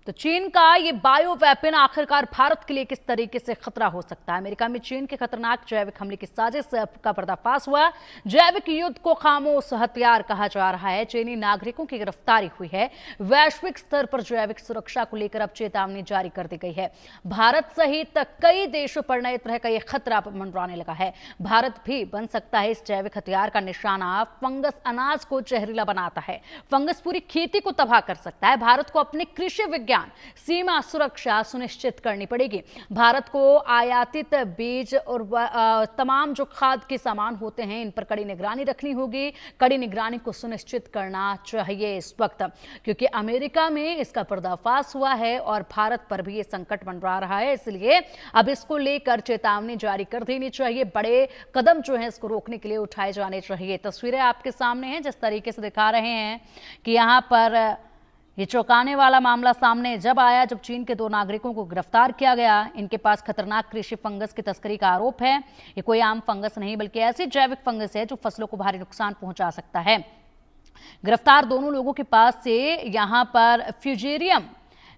तो चीन का ये बायो वेपन आखिरकार भारत के लिए किस तरीके से खतरा हो सकता है? अमेरिका में चीन के खतरनाक जैविक हमले की साजिश का पर्दाफाश हुआ। जैविक युद्ध को खामोश हथियार कहा जा रहा है। चीनी नागरिकों की गिरफ्तारी हुई है। वैश्विक स्तर पर जैविक सुरक्षा को लेकर अब चेतावनी जारी कर दी गई है। भारत सहित कई देशों पर नए तरह का यह खतरा मंडराने लगा है। भारत भी बन सकता है इस जैविक हथियार का निशाना। फंगस अनाज को जहरीला बनाता है। फंगस पूरी खेती को तबाह कर सकता है। भारत को अपने कृषि विज्ञान सीमा सुरक्षा सुनिश्चित करनी पड़ेगी। भारत को आयातित बीज और तमाम जो खाद के सामान होते हैं इन पर कड़ी निगरानी रखनी होगी। कड़ी निगरानी को सुनिश्चित करना चाहिए इस वक्त, क्योंकि अमेरिका में इसका पर्दाफाश हुआ है और भारत पर भी ये संकट मंडरा रहा है। इसलिए अब इसको लेकर चेतावनी जारी कर देनी चाहिए। बड़े कदम जो है इसको रोकने के लिए उठाए जाने चाहिए। तस्वीरें आपके सामने हैं जिस तरीके से दिखा रहे हैं कि यहाँ पर ये चौंकाने वाला मामला सामने जब आया जब चीन के 2 नागरिकों को गिरफ्तार किया गया। इनके पास खतरनाक कृषि फंगस की तस्करी का आरोप है। ये कोई आम फंगस नहीं बल्कि ऐसी जैविक फंगस है जो फसलों को भारी नुकसान पहुंचा सकता है। गिरफ्तार दोनों लोगों के पास से यहां पर फ्यूजेरियम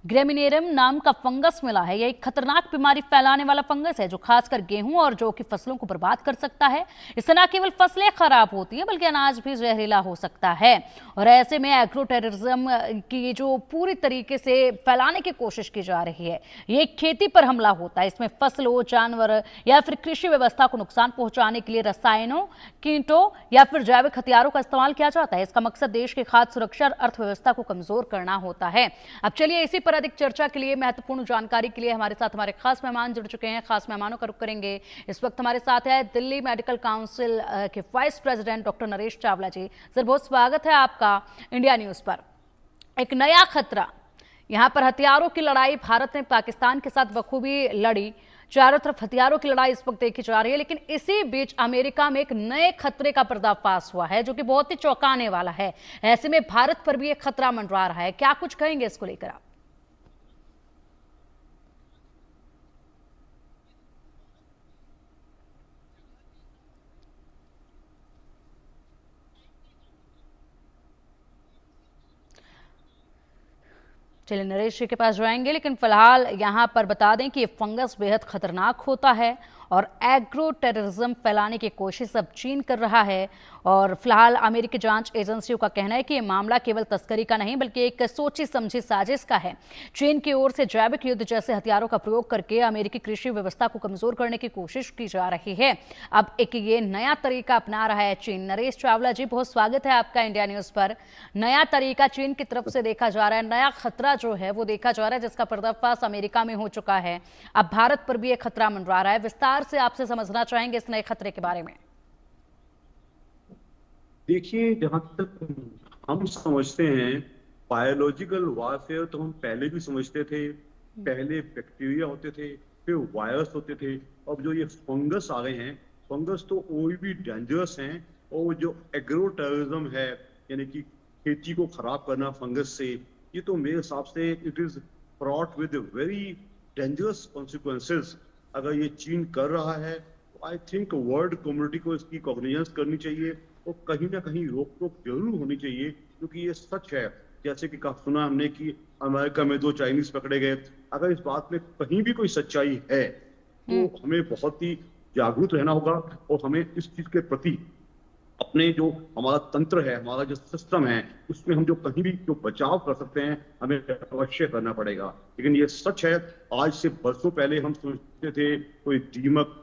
ग्रेमिनेरियम नाम का फंगस मिला है। यह एक खतरनाक बीमारी फैलाने वाला फंगस है जो खासकर गेहूं और जौ की फसलों को बर्बाद कर सकता है। इससे न केवल फसलें खराब होती हैं बल्कि अनाज भी जहरीला हो सकता है। और ऐसे में एग्रो टेररिज्म की जो पूरी तरीके से फैलाने की कोशिश की जा रही है, ये खेती पर हमला होता है। इसमें फसलों, जानवर या फिर कृषि व्यवस्था को नुकसान पहुंचाने के लिए रसायनों, कीटों या फिर जैविक हथियारों का इस्तेमाल किया जाता है। इसका मकसद देश की खाद्य सुरक्षा और अर्थव्यवस्था को कमजोर करना होता है। अब चलिए इसी पर अधिक चर्चा के लिए, महत्वपूर्ण जानकारी के लिए हमारे साथ हमारे खास मेहमान जुड़ चुके हैं। खास मेहमानों का रुख करेंगे। इस वक्त हमारे साथ है दिल्ली मेडिकल काउंसिल के vice president doctor Naresh Chawla ji. Sir, बहुत स्वागत है आपका इंडिया न्यूज पर। एक नया खतरा, यहाँ पर हथियारों की लड़ाई भारत ने पाकिस्तान के साथ बखूबी लड़ी। चारों तरफ हथियारों की लड़ाई इस वक्त देखी जा रही है, लेकिन इसी बीच अमेरिका में एक नए खतरे का पर्दाफाश हुआ है जो कि बहुत ही चौंकाने वाला है। ऐसे में भारत पर भी एक खतरा मंडरा रहा है। क्या कुछ कहेंगे इसको लेकर आप? चलिए नरेश जी के पास जाएंगे, लेकिन फिलहाल यहाँ पर बता दें कि ये फंगस बेहद खतरनाक होता है और एग्रो टेररिज्म फैलाने की कोशिश अब चीन कर रहा है। और फिलहाल अमेरिकी जांच एजेंसियों का कहना है कि ये मामला केवल तस्करी का नहीं बल्कि एक सोची समझी साजिश का है। चीन की ओर से जैविक युद्ध जैसे हथियारों का प्रयोग करके अमेरिकी कृषि व्यवस्था को कमजोर करने की कोशिश की जा रही है। अब एक ये नया तरीका अपना रहा है चीन। नरेश चावला जी, बहुत स्वागत है आपका इंडिया न्यूज पर। नया तरीका चीन की तरफ से देखा जा रहा है, नया खतरा जो है वो देखा जा रहा है जिसका पर्दाफाश अमेरिका में हो चुका है। अब भारत पर भी एक खतरा मंडरा रहा है। विस्तार से आपसे समझना चाहेंगे इस नए खतरे के बारे में। देखिए, जहां तक हम समझते हैं बायोलॉजिकल वारफेयर तो हम पहले भी समझते थे। पहले बैक्टीरिया होते थे, फिर वायरस होते थे। अब जो ये फंगस आ गए हैं, फंगस तो और भी डेंजरस हैं। और जो एग्रो टेररिज्म है, यानी कि खेती को खराब करना फंगस से, ये तो मेरे हिसाब से it is fraught with very dangerous consequences. अगर ये चीन कर रहा है तो आई थिंक वर्ल्ड कम्युनिटी को इसकी कॉग्निजेंस करनी चाहिए और कहीं ना कहीं रोक टोक जरूर होनी चाहिए, क्योंकि ये सच है। जैसे कि सुना हमने कि अमेरिका में 2 चाइनीज पकड़े गए। अगर इस बात में कहीं भी कोई सच्चाई है तो हमें बहुत ही जागरूक रहना होगा और हमें इस चीज के प्रति अपने जो हमारा तंत्र है, हमारा जो सिस्टम है, उसमें हम जो कहीं भी जो बचाव कर सकते हैं हमें अवश्य करना पड़ेगा। लेकिन ये सच है, आज से बरसों पहले हम सोचते थे कोई दीमक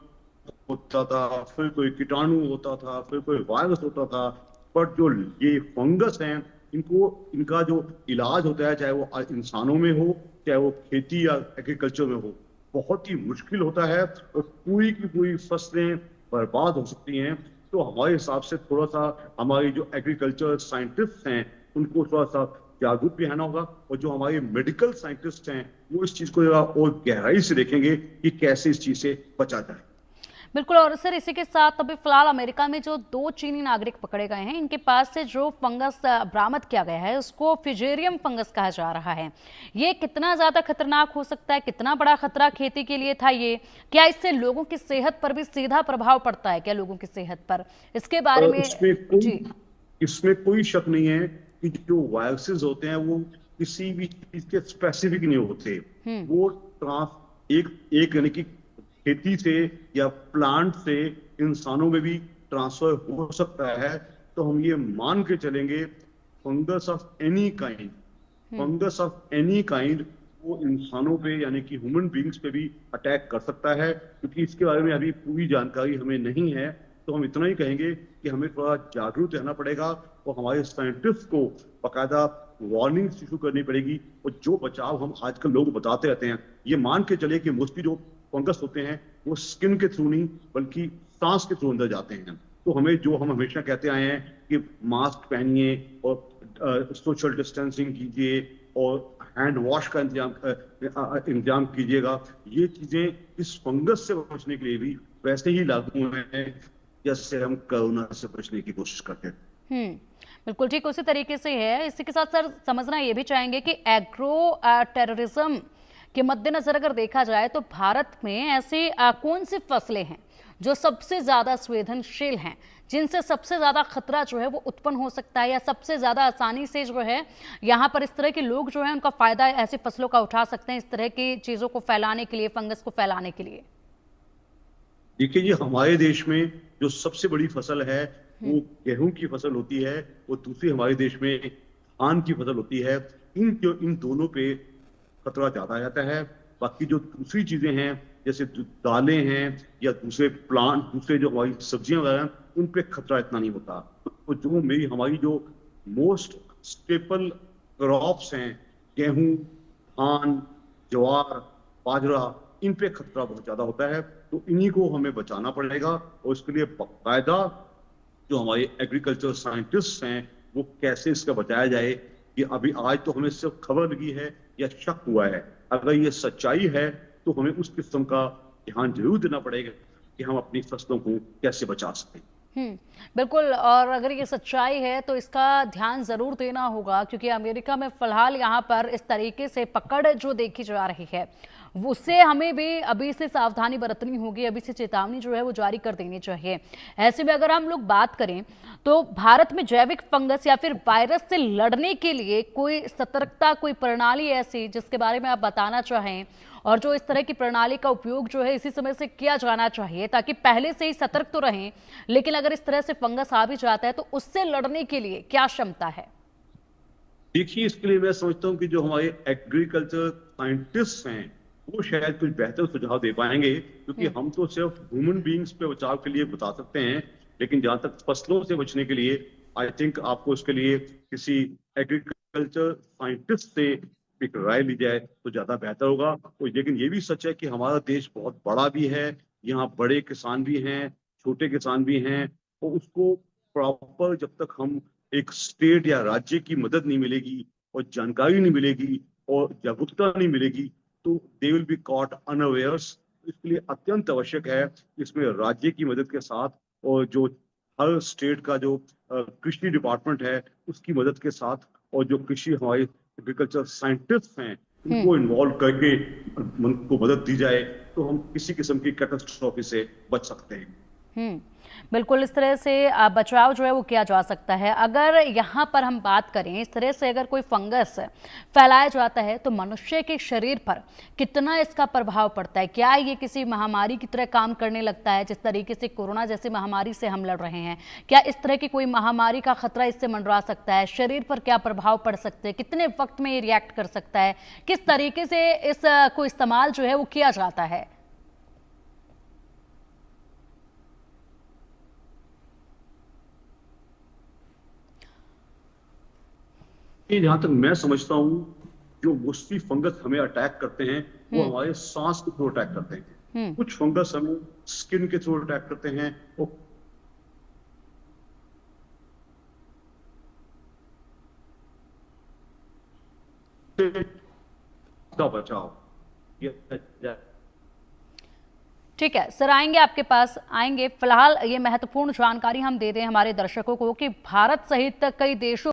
होता था, फिर कोई कीटाणु होता था, फिर कोई वायरस होता था। पर जो ये फंगस हैं, इनका जो इलाज होता है, चाहे वो इंसानों में हो, चाहे वो खेती या एग्रीकल्चर में हो, बहुत ही मुश्किल होता है और पूरी की पूरी फसलें बर्बाद हो सकती हैं। तो हमारे हिसाब से थोड़ा सा हमारी जो एग्रीकल्चर साइंटिस्ट हैं उनको थोड़ा सा जागरूक भी रहना होगा, और जो हमारे मेडिकल साइंटिस्ट हैं वो इस चीज को और गहराई से देखेंगे कि कैसे इस चीज से बचा जाए। बिल्कुल। और सर, इसी के साथ अभी फिलहाल अमेरिका में जो 2 चीनी नागरिक पकड़े गए हैं, इनके पास से जो फंगस बरामद किया गया है उसको फ्यूजेरियम फंगस कहा जा रहा है। ये कितना ज्यादा खतरनाक हो सकता है? कितना बड़ा खतरा खेती के लिए था ये? क्या इससे लोगों की सेहत पर भी सीधा प्रभाव पड़ता है क्या, लोगों की सेहत पर? इसके बारे में जी। इसमें कोई शक नहीं है कि जो वायरसेस होते हैं वो किसी भी चीज के स्पेसिफिक नहीं होते। हम्म। वो ट्रांस एक एक यानी कि खेती से या प्लांट से इंसानों में भी ट्रांसफर हो सकता है। तो हम ये मान के चलेंगे fungus of any kind, fungus of any kind वो इंसानों पे यानी कि ह्यूमन बींग्स पे भी अटैक कर सकता है। क्योंकि इसके बारे में अभी पूरी जानकारी हमें नहीं है, तो हम इतना ही कहेंगे कि हमें थोड़ा जागरूक रहना पड़ेगा और हमारे साइंटिस्ट को बाकायदा वार्निंग इशू करनी पड़ेगी। और जो बचाव हम आजकल लोग बताते रहते हैं, ये मान के चले कि मोस्टली जो फंगस होते हैं वो स्किन के थ्रू नहीं बल्कि सांस के थ्रू अंदर जाते हैं। तो हमें जो हम हमेशा कहते आए हैं कि मास्क पहनिए और सोशल डिस्टेंसिंग कीजिए और हैंड वॉश का इंतजाम कीजिएगा, ये चीजें इस फंगस से बचने के लिए भी वैसे ही लागू हैं जैसे हम कोरोना से बचने की कोशिश करते हैं। बिल्कुल ठीक उसी तरीके से है। इसी के साथ सर समझना ये भी चाहेंगे कि एग्रो टेररिज्म के मद्देनजर अगर देखा जाए तो भारत में ऐसी कौन सी फसलें हैं जो सबसे ज्यादा संवेदनशील हैं, जिनसे सबसे ज्यादा खतरा जो है वो उत्पन्न हो सकता है, या सबसे ज्यादा आसानी से जो है यहाँ पर इस तरह के लोग जो है उनका फायदा ऐसी फसलों का उठा सकते हैं इस तरह की चीजों को फैलाने के लिए, फंगस को फैलाने के लिए? देखिए जी, हमारे देश में जो सबसे बड़ी फसल है वो गेहूं की फसल होती है, वो दूसरी हमारे देश में धान की फसल होती है। इन दोनों पे खतरा ज्यादा आ जाता है। बाकी जो दूसरी चीजें हैं जैसे दालें हैं या दूसरे प्लांट, दूसरे जो हमारी सब्जियां वगैरह हैं, उन पे खतरा इतना नहीं होता। तो जो हमारी जो मोस्ट स्टेपल क्रॉप्स हैं, गेहूं, धान, ज्वार, बाजरा, इन पे खतरा बहुत ज्यादा होता है। तो इन्हीं को हमें बचाना पड़ेगा और इसके लिए बाकायदा जो हमारे एग्रीकल्चर साइंटिस्ट हैं वो कैसे इसका बचाया जाए। कि अभी आज तो हमें सिर्फ खबर लगी है या शक हुआ है, अगर ये सच्चाई है तो हमें उस किस्म का ध्यान जरूर देना पड़ेगा कि हम अपनी फसलों को कैसे बचा सकें। बिल्कुल। और अगर ये सच्चाई है तो इसका ध्यान जरूर देना होगा, क्योंकि अमेरिका में फिलहाल यहाँ पर इस तरीके से पकड़ जो देखी जा रही है उससे हमें भी अभी से सावधानी बरतनी होगी, अभी से चेतावनी जो है वो जारी कर देनी चाहिए। ऐसे में अगर हम लोग बात करें तो भारत में जैविक फंगस या फिर वायरस से लड़ने के लिए कोई सतर्कता, कोई प्रणाली ऐसी जिसके बारे में आप बताना चाहें, और जो इस तरह की प्रणाली का उपयोग जो है इसी समय से किया जाना चाहिए ताकि पहले से ही सतर्क तो रहें, लेकिन अगर इस तरह से फंगस आ भी जाता है तो उससे लड़ने के लिए क्या क्षमता है? देखिए, इसके लिए मैं समझता हूँ कि जो हमारे एग्रीकल्चर साइंटिस्ट हैं वो शायद कुछ बेहतर सुझाव दे पाएंगे, क्योंकि हम तो सिर्फ ह्यूमन बींग्स पे बचाव के लिए बता सकते हैं। लेकिन जहां तक फसलों से बचने के लिए आई थिंक आपको इसके लिए किसी एग्रीकल्चर साइंटिस्ट से एक राय ली जाए तो ज्यादा बेहतर होगा। और लेकिन ये भी सच है कि हमारा देश बहुत बड़ा भी है, यहाँ बड़े किसान भी हैं, छोटे किसान भी हैं, और उसको प्रॉपर जब तक हम एक स्टेट या राज्य की मदद नहीं मिलेगी और जानकारी नहीं मिलेगी और जागरूकता नहीं मिलेगी तो they will be caught unawares. इसके लिए अत्यंत आवश्यक है इसमें राज्य की मदद के साथ और जो हर स्टेट का जो कृषि डिपार्टमेंट है उसकी मदद के साथ और जो कृषि हमारे एग्रीकल्चर साइंटिस्ट हैं उनको इन्वॉल्व करके उनको मदद दी जाए तो हम किसी किस्म की कैटास्ट्रॉफी से बच सकते हैं। बिल्कुल, इस तरह से बचाव जो है वो किया जा सकता है। अगर यहाँ पर हम बात करें इस तरह से अगर कोई फंगस फैलाया जाता है तो मनुष्य के शरीर पर कितना इसका प्रभाव पड़ता है? क्या ये किसी महामारी की तरह काम करने लगता है जिस तरीके से कोरोना जैसी महामारी से हम लड़ रहे हैं? क्या इस तरह की कोई महामारी का खतरा इससे मंडरा सकता है? शरीर पर क्या प्रभाव पड़ सकते हैं? कितने वक्त में ये रिएक्ट कर सकता है? किस तरीके से इस को इस्तेमाल जो है वो किया जाता है? जहां तक मैं समझता हूँ जो मोस्टली फंगस हमें अटैक करते हैं वो हमारे सांस के थ्रू अटैक करते हैं। कुछ फंगस हमें स्किन के थ्रू अटैक करते हैं और का बचाव। ठीक है सर, आएंगे आपके पास, आएंगे। फिलहाल ये महत्वपूर्ण जानकारी हम दे दें हमारे दर्शकों को कि भारत सहित कई देशों